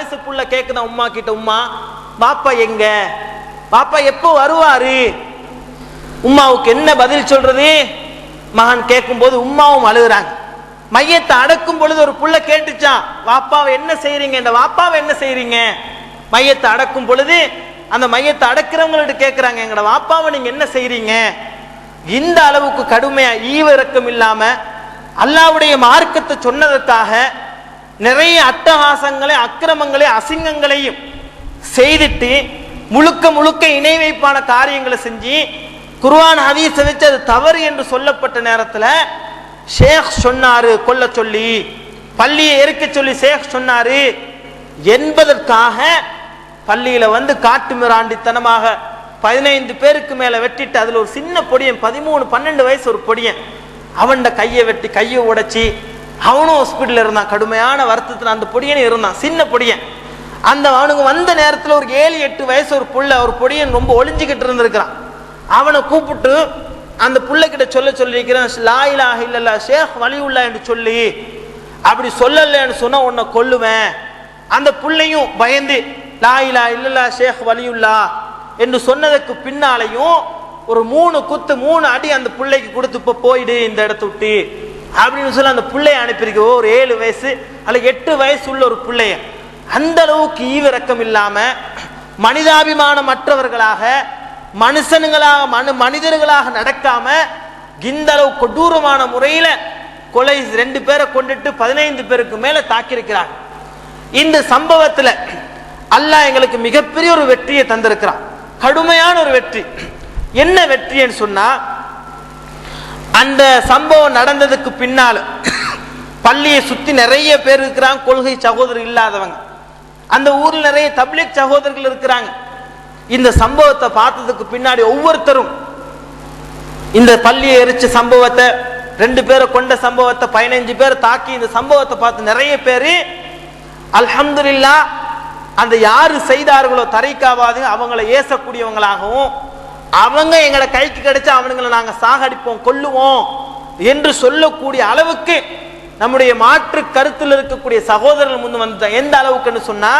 வயசு புள்ள கேக்குதான் உம்மா கிட்ட, உம்மா பாப்பா எங்க, பாப்பா எப்போ வருவாரு? உம்மாவுக்கு என்ன பதில் சொல்றது? மகன் கேட்கும் போது உம்மாவும் அழுகுறாங்க. மையத்தை அடக்கும் பொழுது ஒரு புள்ள கேட்டுச்சான், வாப்பாவை என்ன செய்யறீங்க, இந்த வாப்பாவை என்ன செய்யறீங்க? மையத்தை அடக்கும் பொழுது அந்த மையத்தை அடக்கிறவங்கள்ட்ட கேட்கிறாங்க, எங்கட வாப்பாவை நீங்க என்ன செய்யறீங்க? இந்த அளவுக்கு கடுமையா ஈவிரக்கம் இல்லாம அல்லாஹ்வுடைய மார்க்கத்தை சொன்னதற்காக நிறைய அட்டகாசங்களை, அக்கிரமங்களை, அசிங்கங்களையும் செய்துட்டு முழுக்க முழுக்க இணை வைப்பான காரியங்களை செஞ்சு குர்ஆன் ஹதீஸை வச்சு அது தவறு என்று சொல்லப்பட்ட நேரத்தில் ஷேக் சொன்னாரு கொல்ல சொல்லி, பள்ளியை எரிக்க சொல்லி ஷேக் சொன்னாரு என்பதற்காக பள்ளியில வந்து காட்டு மிராண்டித்தனமாக 15 பேருக்கு மேல வெட்டிட்டு அதுல ஒரு சின்ன பொடியன் 13-12 வயசு ஒரு பொடியன் அவன் கையை வெட்டி கையை உடைச்சி அவனும் ஹாஸ்பிட்டல் இருந்தான். கடுமையான வருத்தத்தில் அந்த பொடியன் இருந்தான், சின்ன பொடியன். அந்த அவனுக்கு வந்த நேரத்தில் ஒரு 7-8 வயசு ஒரு புள்ள, ஒரு பொடியன் ரொம்ப ஒளிஞ்சுக்கிட்டு இருந்திருக்கிறான். அவனை கூப்பிட்டு அந்த புள்ளைகிட்ட சொல்லியிருக்கிறான், லா இலாஹ இல்லல்லாஹ் ஷேக் வலியுல்லா என்று சொல்லி, அப்படி சொல்லலன்னு சொன்னா உன்னை கொல்லுவேன். அந்த புள்ளையும் பயந்து லா இலாஹ இல்லல்லாஹ் ஷேக் வலியுல்லா என்று சொன்னதுக்கு பின்னாலையும் ஒரு 3 குத்து 3 அடி அந்த பிள்ளைக்கு கொடுத்து இப்ப போயிடு இந்த இடத்த விட்டு அப்படின்னு சொல்லி அந்த பிள்ளைய அனுப்பியிருக்கு. ஒரு 7 வயசு அல்ல 8 வயசு உள்ள ஒரு பிள்ளைய. அந்த அளவுக்கு ஈவிரக்கம் இல்லாம மனிதாபிமானம் மற்றவர்களாக மனிதர்களாக நடக்காம இந்த அளவு கொடூரமான முறையில கொலை 2 பேரை கொண்டுட்டு 15 பேருக்கு மேல தாக்கியிருக்கிறாங்க. இந்த சம்பவத்துல அல்லாஹ் எங்களுக்கு மிகப்பெரிய ஒரு வெற்றியை தந்திருக்கிறான், கடுமையான ஒரு வெற்றி. என்ன வெற்றின்னு சொன்னா, அந்த சம்பவம் நடந்ததுக்கு பின்னால பள்ளியை சுத்தி நிறைய பேர் இருக்கிறாங்க, கொள்கை சகோதரர் இல்லாதவங்க. அந்த ஊர்ல நிறைய தப்லீக் சகோதரர்கள் இருக்கிறாங்க. இந்த சம்பவத்தை பார்த்ததுக்கு பின்னாடி ஒவ்வொருத்தரும் இந்த பள்ளியை எரிச்ச சம்பவத்தை, 2 பேரை கொண்ட சம்பவத்தை, 15 பேரை தாக்கி இந்த சம்பவத்தை பார்த்து நிறைய பேரு அல்ஹம்துலில்லாஹ் அந்த யாரு செய்தார்களோ தரிக்காவாது அவங்களை ஏசக்கூடியவங்களாகவும், அவங்க எங்களை கைக்கு கிடைச்சா அவனுங்களை நாங்க சாகடிப்போம் கொல்லுவோம் என்று சொல்லக்கூடிய அளவுக்கு நம்முடைய மாற்று கருத்தில் இருக்கக்கூடிய சகோதரர்கள் முன் வந்து எந்த அளவுக்குன்னு சொன்னா,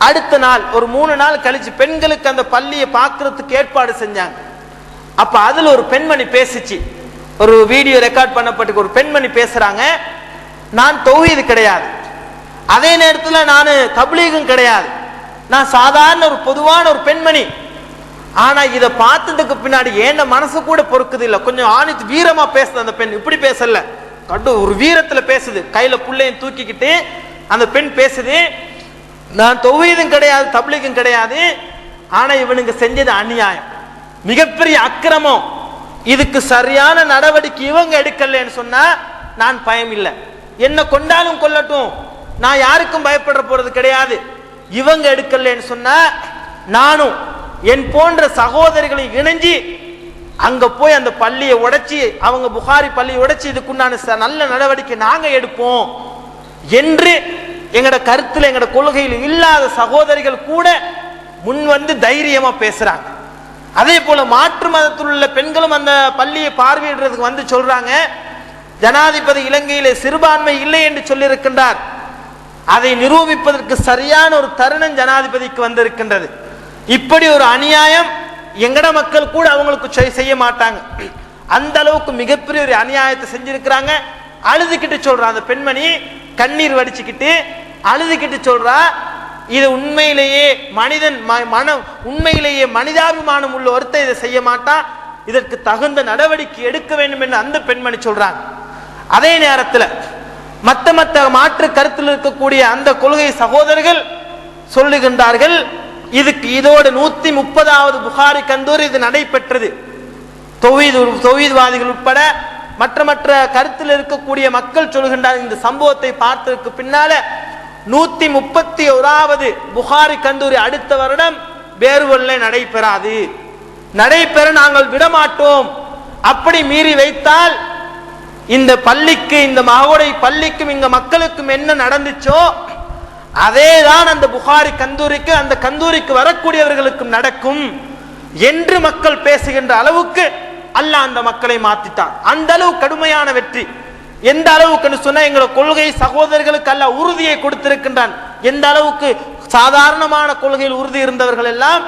அடுத்த நாள் ஒரு 3 நாள் கழிச்சு பெண்களுக்கு அந்த பள்ளியை பார்க்கறதுக்கு ஏற்பாடு செஞ்சாங்க. அப்ப அதுல ஒரு பெண்மணி பேசிச்சு, ஒரு வீடியோ ரெக்கார்ட் பண்ணப்பட்டு ஒரு பெண்மணி பேசுறாங்க, நான் தௌஹீது கிடையாது, அதே நேரத்தில் நான் தப்லீகும் கிடையாது, நான் சாதாரண ஒரு பொதுவான ஒரு பெண்மணி. ஆனா இதை பார்த்ததுக்கு பின்னாடி ஏன் மனசு கூட பொறுக்குது இல்லை, கொஞ்சம் ஆணித்து வீரமா பேசுது அந்த பெண். இப்படி பேசல, கடு ஒரு வீரத்துல பேசுது, கையில புள்ளையும் தூக்கிக்கிட்டு அந்த பெண் பேசுது, நான் தௌஹீதும் கிடையாது தப்லீகும் கிடையாது, ஆனா இவனுங்க செஞ்சது அநியாயம், மிகப்பெரிய அக்கிரமம், இதுக்கு சரியான நடவடிக்கை இவங்க எடுக்கலன்னு சொன்னா நான் பயம் இல்லை, என்ன கொண்டாலும் கொல்லட்டும், நான் யாருக்கும் பயப்பட போறது கிடையாது. இவங்க எடுக்கலன்னு சொன்னா நானும் என் போன்ற சகோதரிகளை இணைஞ்சி அங்க போய் அந்த பள்ளியை உடைச்சி, அவங்க புகாரி பள்ளியை உடைச்சி இதுக்குண்டான நல்ல நடவடிக்கை நாங்க எடுப்போம் என்று எங்கட கருத்துல எங்கட கொள்கையில் இல்லாத சகோதரிகள் கூட முன் வந்து தைரியமா பேசுறாங்க. அதே போல மாற்று மதத்தில் உள்ள பெண்களும் அந்த பள்ளியை பார்வையிடுறதுக்கு வந்து சொல்றாங்க, ஜனாதிபதி இலங்கையிலே சிறுபான்மை இல்லை என்று சொல்லியிருக்கின்றார், அதை நிரூபிப்பதற்கு சரியான ஒரு தருணம் ஜனாதிபதிக்கு வந்திருக்கின்றது. இப்படி ஒரு அநியாயம் எங்கட மக்கள் கூட அவங்களுக்கு செய்ய மாட்டாங்க, அந்த அளவுக்கு மிகப்பெரிய ஒரு அநியாயத்தை செஞ்சிருக்கிறாங்க. அழுதுகிட்டு சொல்றா அந்த பெண்மணி, கண்ணீர் வடிச்சுக்கிட்டு அழுதுகிட்டு சொல்றா, இது உண்மையிலேயே உண்மையிலேயே மனிதாபிமானம் உள்ள ஒருத்தர் இதை செய்ய மாட்டான், இதற்கு தகுந்த நடவடிக்கை எடுக்க வேண்டும் என்று அந்த பெண்மணி சொல்றாங்க. அதே நேரத்தில் மற்ற மாற்று கருத்தில் இருக்கக்கூடிய அந்த கொள்கை சகோதரர்கள் சொல்லுகின்றார்கள், இதோடு 130வது புகாரி கந்தூரி இது நடைபெற்றது. தௌஹீத்வாதிகள் உட்பட மற்ற கருத்தில் இருக்கக்கூடிய மக்கள் சொல்கின்றார், இந்த சம்பவத்தை பார்த்ததற்கு பின்னால 131வது புகாரி கந்தூரி அடுத்த வருடம் பேருவல்ல நடைபெறாது, நடைபெற நாங்கள் விடமாட்டோம், அப்படி மீறி வைத்தால் இந்த பள்ளிக்கு, இந்த மகோடை பள்ளிக்கும் இங்க மக்களுக்கும் என்ன நடந்துச்சோ அதேதான் அந்த புகாரி கந்தூரிக்கு, அந்த கந்தூரிக்கு வரக்கூடியவர்களுக்கும் நடக்கும் என்று மக்கள் பேசுகின்ற அளவுக்கு அல்லாஹ் அந்த மக்களை மாத்திட்டான். அந்த அளவு கடுமையான வெற்றி. எந்த அளவுக்கு சொன்னா, எங்களோட கொள்கை சகோதரர்களுக்கு அல்லாஹ் உறுதியை கொடுத்திருக்கின்றான், எந்த அளவுக்கு சாதாரணமான கொள்கையில் உறுதி இருந்தவர்கள் எல்லாம்